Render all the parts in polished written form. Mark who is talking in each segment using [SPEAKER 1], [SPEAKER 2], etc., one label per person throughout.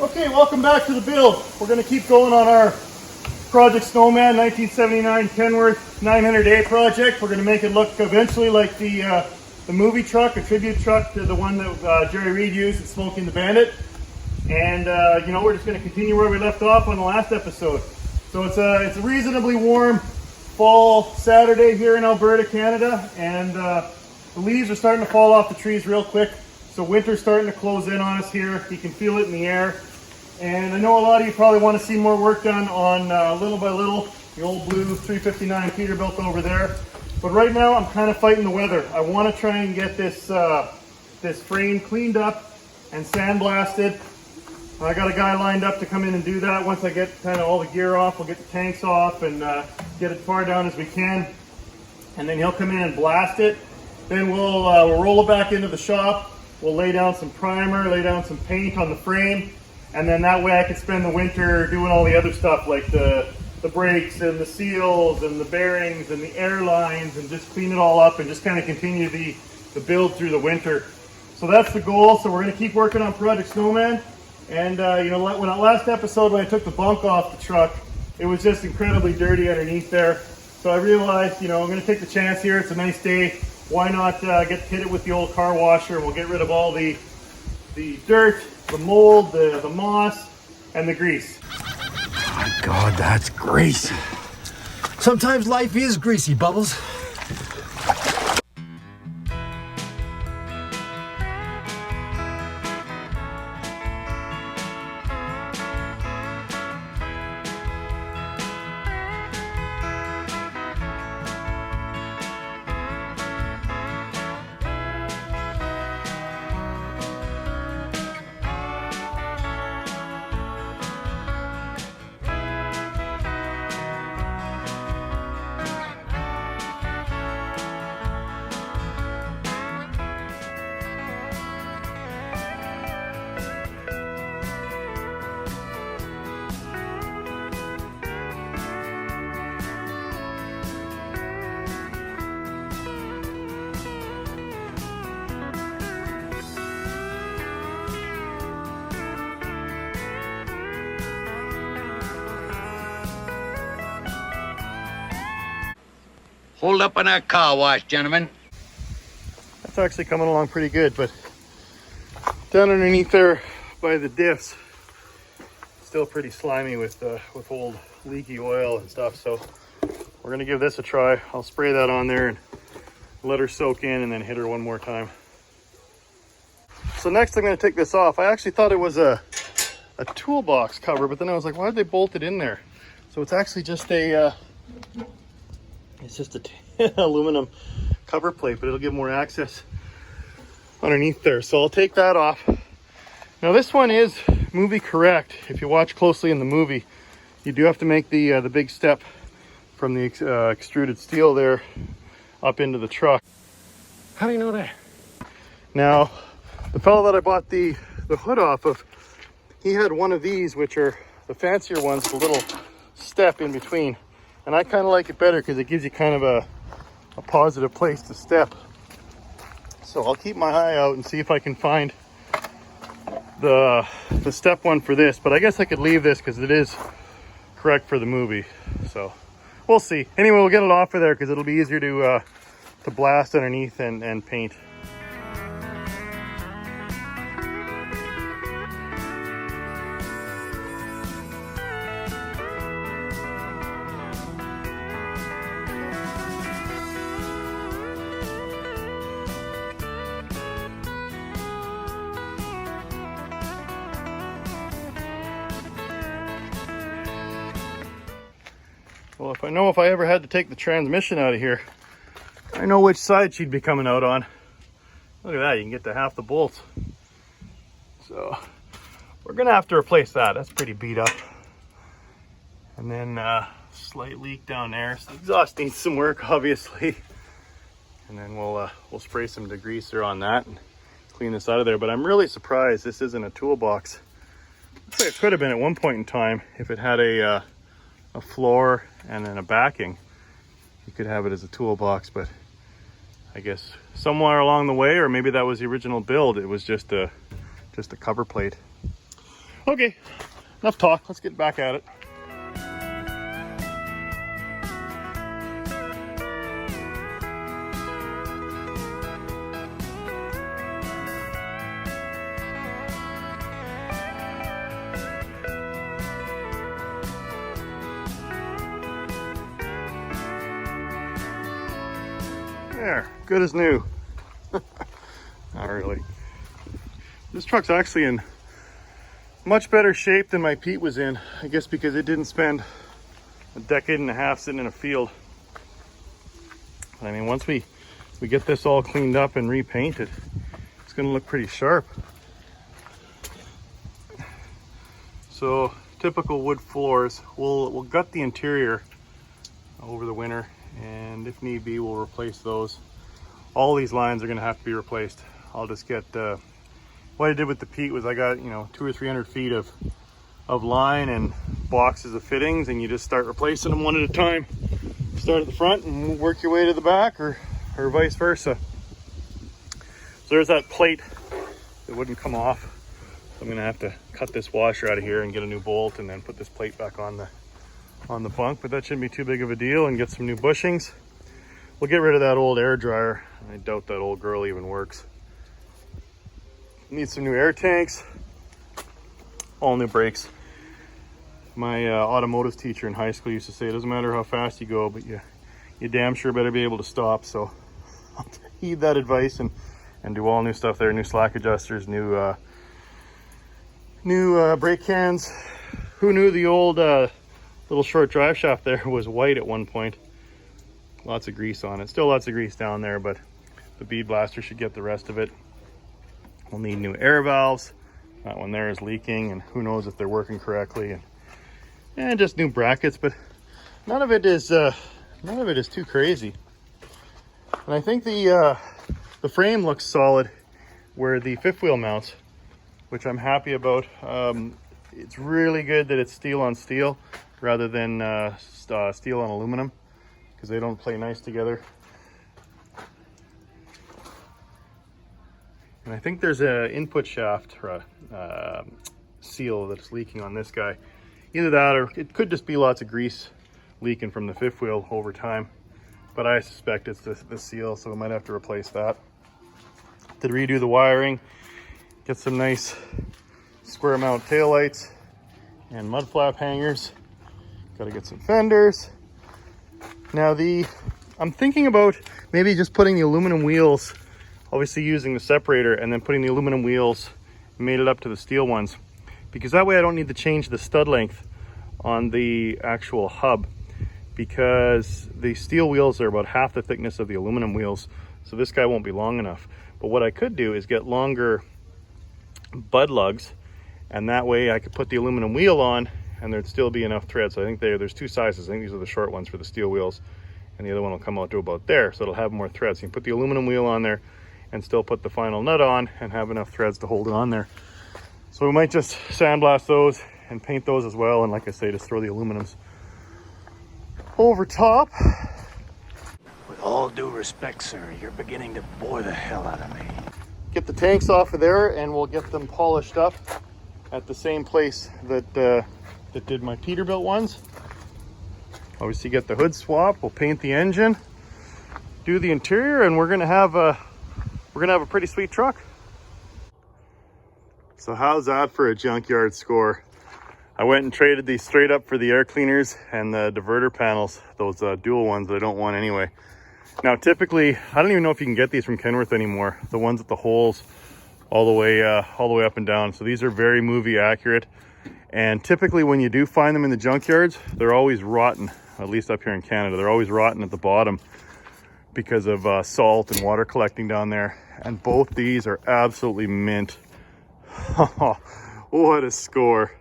[SPEAKER 1] Okay, welcome back to the build. We're going to keep going on our Project Snowman 1979 Kenworth 900A project. We're going to make it look eventually like the movie truck, a tribute truck to the one that Jerry Reed used in Smokey and the Bandit. And you know, we're just going to continue where we left off on the last episode. So it's a reasonably warm fall Saturday here in Alberta, Canada, and the leaves are starting to fall off the trees real quick. So winter's starting to close in on us here. You can feel it in the air. And I know a lot of you probably want to see more work done on Little by Little, the old blue 359 Peterbilt over there. But right now I'm kind of fighting the weather. I want to try and get this this frame cleaned up and sandblasted. I got a guy lined up to come in and do that. Once I get kind of all the gear off, we'll get the tanks off and get it far down as we can. And then he'll come in and blast it. Then we'll roll it back into the shop. We'll lay down some primer, lay down some paint on the frame. And then that way I can spend the winter doing all the other stuff like the brakes and the seals and the bearings and the air lines and just clean it all up and just kind of continue the build through the winter. So that's the goal. So we're going to keep working on Project Snowman. And you know, when last episode when I took the bunk off the truck, it was just incredibly dirty underneath there. So I realized, you know, I'm going to take the chance here. It's a nice day. Why not hit it with the old car washer? We'll get rid of all the dirt, the mold, the moss, and the grease.
[SPEAKER 2] My God, that's greasy. Sometimes life is greasy, Bubbles.
[SPEAKER 3] Hold up on that car wash, gentlemen.
[SPEAKER 1] That's actually coming along pretty good, but down underneath there by the diffs, still pretty slimy with old leaky oil and stuff. So we're gonna give this a try. I'll spray that on there and let her soak in and then hit her one more time. So next I'm gonna take this off. I actually thought it was a toolbox cover, but then I was like, why did they bolt it in there? So it's actually just a aluminum cover plate, but it'll give more access underneath there. So I'll take that off. Now this one is movie correct. If you watch closely in the movie, you do have to make the big step from the extruded steel there up into the truck.
[SPEAKER 2] How do you know that?
[SPEAKER 1] Now, the fellow that I bought the hood off of, he had one of these, which are the fancier ones with a little step in between. And I kind of like it better because it gives you kind of a positive place to step. So I'll keep my eye out and see if I can find the step one for this. But I guess I could leave this because it is correct for the movie. So we'll see. Anyway, we'll get it off of there because it'll be easier to blast underneath and paint. Well, if I ever had to take the transmission out of here, I know which side she'd be coming out on. Look at that, you can get to half the bolts. So we're gonna have to replace that. That's pretty beat up. And then slight leak down there. So the exhaust needs some work, obviously. And then we'll spray some degreaser on that and clean this out of there. But I'm really surprised this isn't a toolbox. Looks like it could have been at one point in time if it had a floor and then a backing. You could have it as a toolbox, but I guess somewhere along the way, or maybe that was the original build, it was just a cover plate. Okay, enough talk. Let's get back at it. There, good as new. Not really. This truck's actually in much better shape than my Pete was in. I guess because it didn't spend a decade and a half sitting in a field. I mean, once we get this all cleaned up and repainted, it's gonna look pretty sharp. So typical wood floors, we'll gut the interior over the winter, and if need be, we'll replace those. All these lines are gonna have to be replaced. I'll just get, what I did with the Pete was I got, 200 or 300 feet of line and boxes of fittings, and you just start replacing them one at a time. Start at the front and work your way to the back, or vice versa. So there's that plate that wouldn't come off. So I'm gonna have to cut this washer out of here and get a new bolt, and then put this plate back on the bunk, but that shouldn't be too big of a deal, and get some new bushings. We'll get rid of that old air dryer. I doubt that old girl even works. Need some new air tanks, all new brakes. My automotive teacher in high school used to say, it doesn't matter how fast you go, but you damn sure better be able to stop. So I'll heed that advice and do all new stuff there, new slack adjusters, new brake cans. Who knew the old little short drive shaft there was white at one point? Lots of grease on it. Still lots of grease down there, but the bead blaster should get the rest of it. We'll need new air valves. That one there is leaking, and who knows if they're working correctly. And just new brackets, but none of it is too crazy. And I think the frame looks solid where the fifth wheel mounts, which I'm happy about. It's really good that it's steel on steel rather than steel on aluminum, because they don't play nice together. And I think there's an input shaft seal that's leaking on this guy. Either that, or it could just be lots of grease leaking from the fifth wheel over time. But I suspect it's the seal, so we might have to replace that. To redo the wiring, get some nice square mount taillights and mud flap hangers. Got to get some fenders. Now I'm thinking about maybe just putting the aluminum wheels, obviously using the separator, and then putting the aluminum wheels, made it up to the steel ones, because that way I don't need to change the stud length on the actual hub, because the steel wheels are about half the thickness of the aluminum wheels, so this guy won't be long enough. But what I could do is get longer bud lugs, and that way I could put the aluminum wheel on and there'd still be enough thread. So I think there's two sizes. I think these are the short ones for the steel wheels, and the other one will come out to about there, so it'll have more threads. So you can put the aluminum wheel on there and still put the final nut on and have enough threads to hold it on there. So we might just sandblast those and paint those as well, and like I say, just throw the aluminums over top.
[SPEAKER 2] With all due respect, sir, you're beginning to bore the hell out of me.
[SPEAKER 1] Get the tanks off of there, and we'll get them polished up at the same place that did my Peterbilt ones. Obviously get the hood swap, we'll paint the engine, do the interior, and we're gonna have a pretty sweet truck. So how's that for a junkyard score? I went and traded these straight up for the air cleaners and the diverter panels, those dual ones that I don't want anyway. Now typically, I don't even know if you can get these from Kenworth anymore, the ones with the holes all the way up and down. So these are very movie accurate. And typically when you do find them in the junkyards, they're always rotten, at least up here in Canada. They're always rotten at the bottom because of salt and water collecting down there. And both these are absolutely mint. What a score.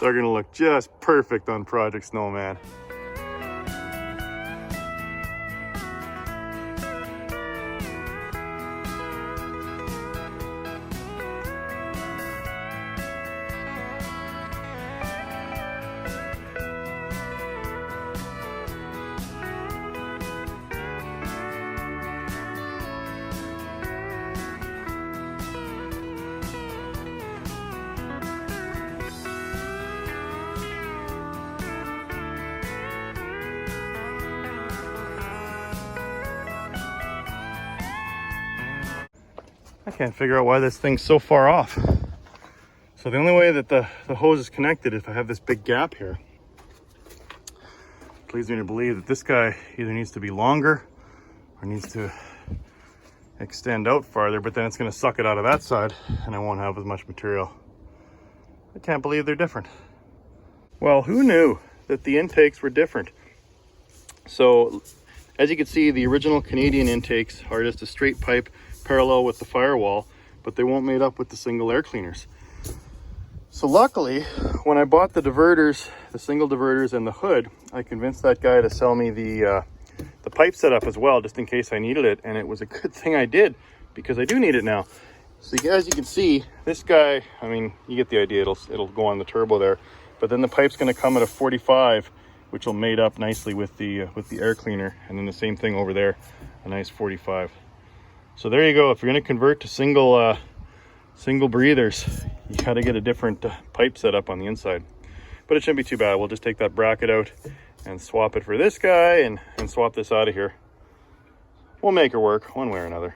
[SPEAKER 1] They're gonna look just perfect on Project Snowman. I can't figure out why this thing's so far off. So the only way that the hose is connected is if I have this big gap here. It leads me to believe that this guy either needs to be longer or needs to extend out farther, but then it's going to suck it out of that side and I won't have as much material. I can't believe they're different. Well, who knew that the intakes were different? So as you can see, the original Canadian intakes are just a straight pipe parallel with the firewall, but they won't mate up with the single air cleaners. So luckily, when I bought the diverters, the single diverters and the hood, I convinced that guy to sell me the pipe setup as well, just in case I needed it. And it was a good thing I did, because I do need it now. So as you can see, this guy, I mean, you get the idea, it'll go on the turbo there, but then the pipe's gonna come at a 45, which will mate up nicely with the air cleaner. And then the same thing over there, a nice 45. So there you go. If you're gonna convert to single breathers, you got to get a different pipe setup on the inside, but it shouldn't be too bad. We'll just take that bracket out and swap it for this guy and swap this out of here. We'll make her work one way or another.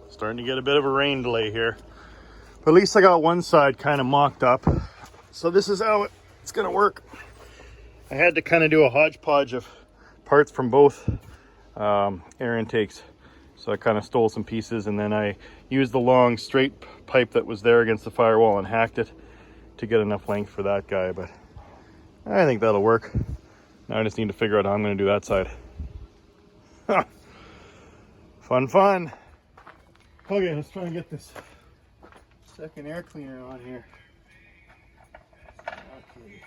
[SPEAKER 1] Starting to get a bit of a rain delay here, but at least I got one side kind of mocked up. So this is how it's gonna work. I had to kind of do a hodgepodge of parts from both air intakes. So I kind of stole some pieces, and then I used the long straight pipe that was there against the firewall and hacked it to get enough length for that guy. But I think that'll work. Now I just need to figure out how I'm gonna do that side. Fun. Okay, let's try and get this second air cleaner on here. Okay.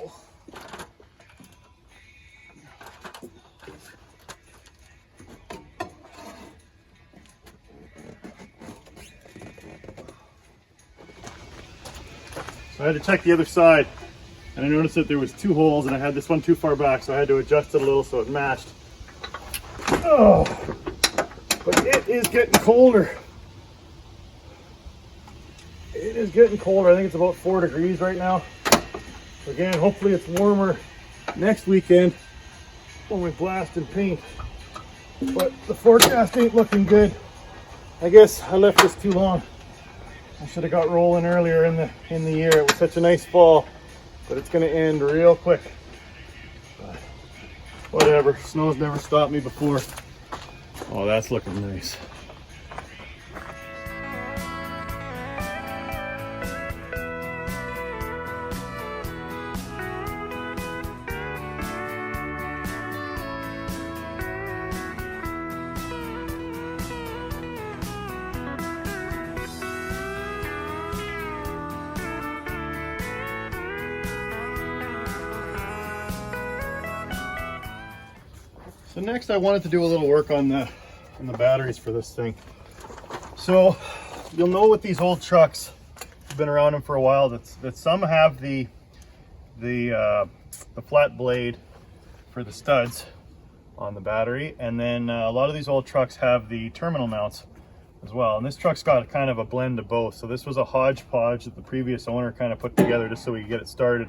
[SPEAKER 1] Oh. So I had to check the other side, and I noticed that there was two holes, and I had this one too far back, so I had to adjust it a little so it matched. Oh, but it is getting colder. It is getting colder. I think it's about 4 degrees right now. Again, hopefully it's warmer next weekend when we blast and paint. But the forecast ain't looking good. I guess I left this too long. I should have got rolling earlier in the year. It was such a nice fall, but it's going to end real quick. Whatever, snow's never stopped me before. Oh, that's looking nice. So next I wanted to do a little work on the batteries for this thing. So you'll know with these old trucks, you've been around them for a while, that some have the flat blade for the studs on the battery, and then a lot of these old trucks have the terminal mounts as well. And this truck's got kind of a blend of both. So this was a hodgepodge that the previous owner kind of put together just so we could get it started.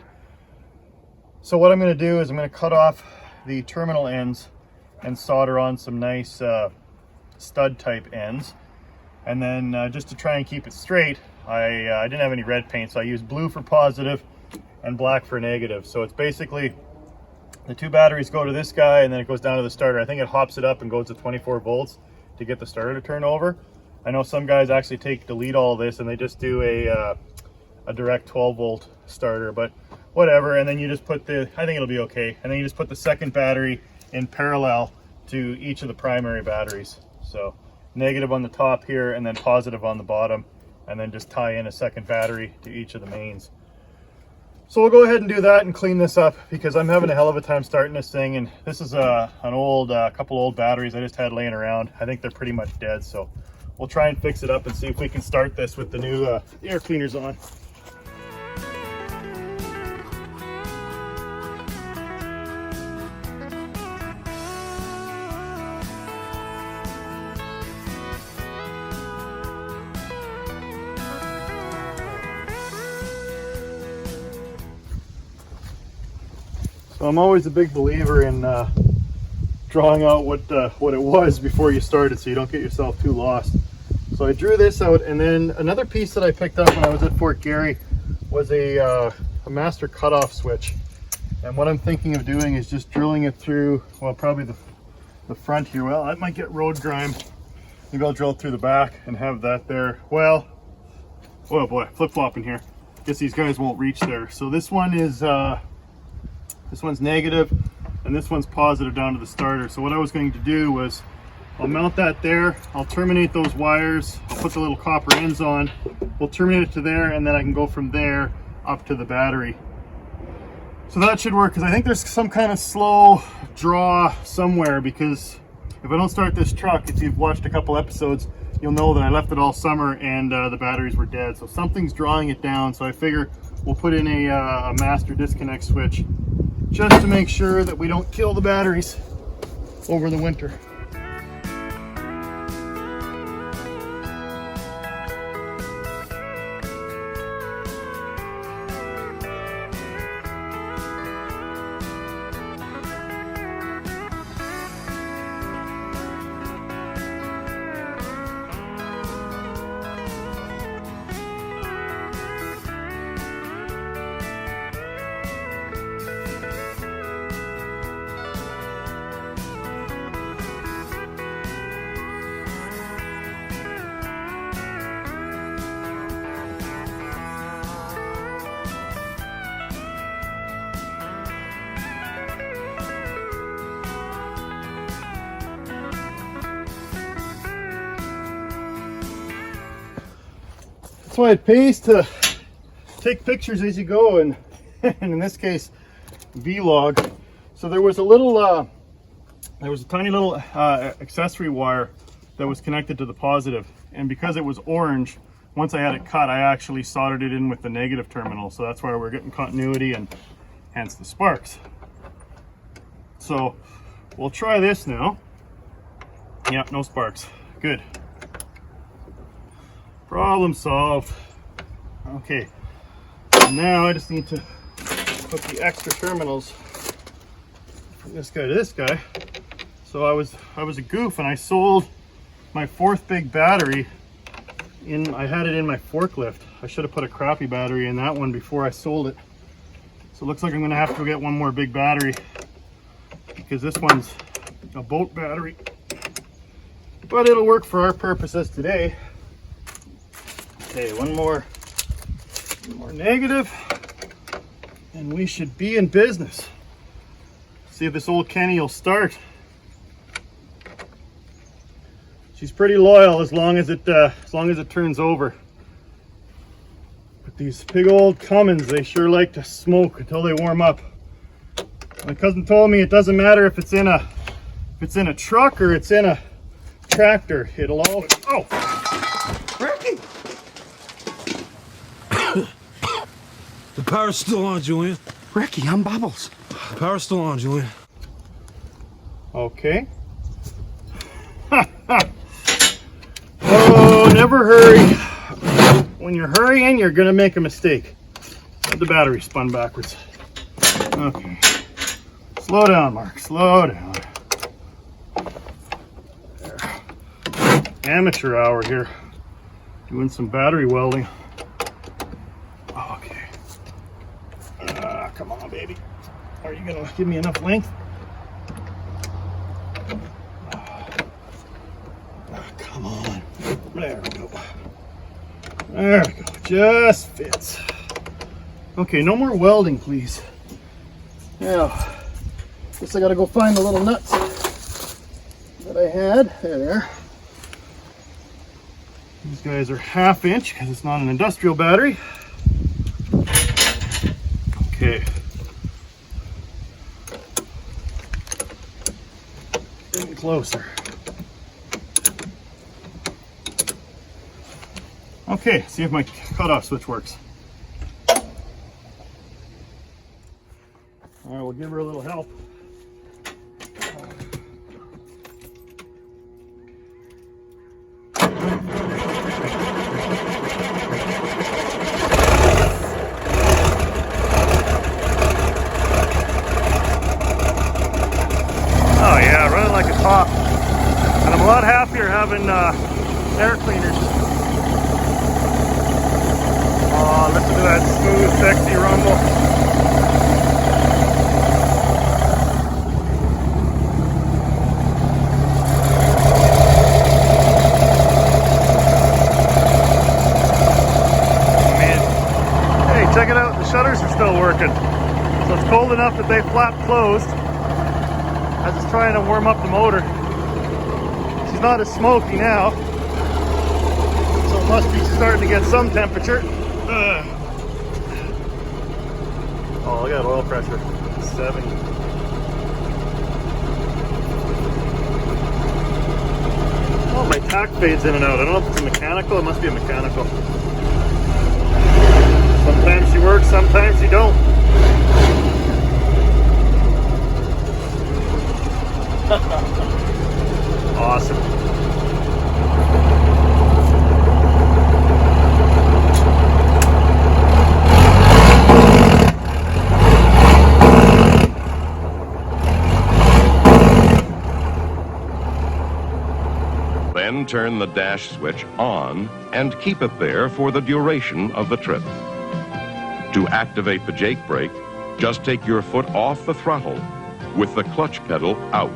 [SPEAKER 1] So what I'm going to do is I'm going to cut off the terminal ends and solder on some nice stud type ends, and then just to try and keep it straight, I didn't have any red paint, so I used blue for positive and black for negative. So it's basically the two batteries go to this guy, and then it goes down to the starter. I think it hops it up and goes to 24 volts to get the starter to turn over. I know some guys actually delete all this and they just do a direct 12 volt starter, but whatever. And then you just put I think it'll be okay, and then you just put the second battery in parallel to each of the primary batteries. So negative on the top here and then positive on the bottom, and then just tie in a second battery to each of the mains. So we'll go ahead and do that and clean this up, because I'm having a hell of a time starting this thing, and this is an old couple old batteries I just had laying around. I think they're pretty much dead, so we'll try and fix it up and see if we can start this with the new air cleaners on. So I'm always a big believer in drawing out what it was before you started, so you don't get yourself too lost. So I drew this out, and then another piece that I picked up when I was at Fort Garry was a master cutoff switch. And what I'm thinking of doing is just drilling it through, well, probably the front here. Well, that might get road grime. Maybe I'll drill it through the back and have that there. Well, oh boy, flip-flopping here. Guess these guys won't reach there. So this one is this one's negative, and this one's positive down to the starter. So what I was going to do was I'll mount that there, I'll terminate those wires, I'll put the little copper ends on, we'll terminate it to there, and then I can go from there up to the battery. So that should work, because I think there's some kind of slow draw somewhere, because if I don't start this truck, if you've watched a couple episodes, you'll know that I left it all summer and the batteries were dead. So something's drawing it down, so I figure we'll put in a master disconnect switch just to make sure that we don't kill the batteries over the winter. That's why it pays to take pictures as you go, and in this case, vlog. So there was a little, there was a tiny little accessory wire that was connected to the positive, and because it was orange, once I had it cut, I actually soldered it in with the negative terminal. So that's why we're getting continuity, and hence the sparks. So we'll try this now. Yep, no sparks. Good. Problem solved. Okay, now I just need to put the extra terminals from this guy to this guy. So I was a goof, and I sold my fourth big battery in. I had it in my forklift. I should have put a crappy battery in that one before I sold it. So it looks like I'm going to have to go get one more big battery, because this one's a boat battery, but it'll work for our purposes today. Okay, one more negative, and we should be in business. See if this old Kenny will start. She's pretty loyal as long as it turns over. But these big old Cummins, they sure like to smoke until they warm up. My cousin told me it doesn't matter if it's in a truck or it's in a tractor. It'll always. Oh,
[SPEAKER 2] Ricky!
[SPEAKER 4] The power's still on, Julian.
[SPEAKER 2] Ricky, I'm Bubbles.
[SPEAKER 4] The power's still on, Julian.
[SPEAKER 1] okay. Oh, never hurry. When you're hurrying, you're gonna make a mistake. The battery spun backwards. Okay. Slow down, Mark. Slow down. There. Amateur hour here. Doing some battery welding. Okay. Come on, baby. Are you gonna give me enough length? Come on. There we go. There we go. Just fits. Okay, no more welding, please. Now, guess I gotta go find the little nuts that I had. There they are. These guys are 1/2 inch because it's not an industrial battery. Okay. Getting closer. Okay, see if my cutoff switch works. All right, we'll give her a little help. like a top. And I'm a lot happier having air cleaners. Oh, listen to that smooth, sexy rumble. Check it out, the shutters are still working. So it's cold enough that they flap closed. I was just trying to warm up the motor. She's not as smoky now. So it must be starting to get some temperature. Oh, look at that oil pressure, 70. Oh, my tack fades in and out. I don't know if it's a mechanical, it must be a mechanical. Sometimes she works, sometimes she don't. Awesome.
[SPEAKER 5] Then turn the dash switch on and keep it there for the duration of the trip. To activate the Jake brake, just take your foot off the throttle with the clutch pedal out.